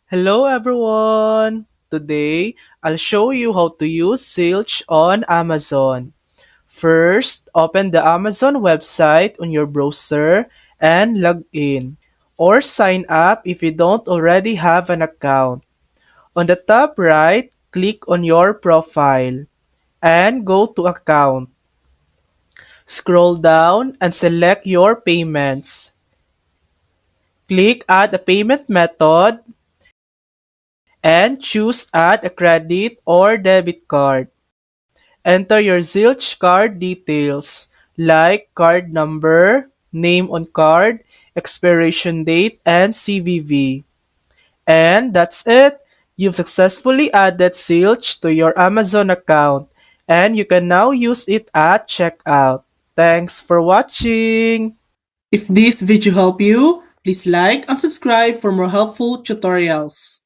Hello everyone! Today, I'll show you how to use Zilch on Amazon. First, open the Amazon website on your browser and log in, or sign up if you don't already have an account. On the top right, click on your profile and go to Account. Scroll down and select your payments. Click Add a payment method and choose Add a credit or debit card. Enter your Zilch card details like card number, name on card, expiration date, and CVV. And that's it. You've successfully added Zilch to your Amazon account and you can now use it at checkout. Thanks for watching! If this video helped you, please like and subscribe for more helpful tutorials.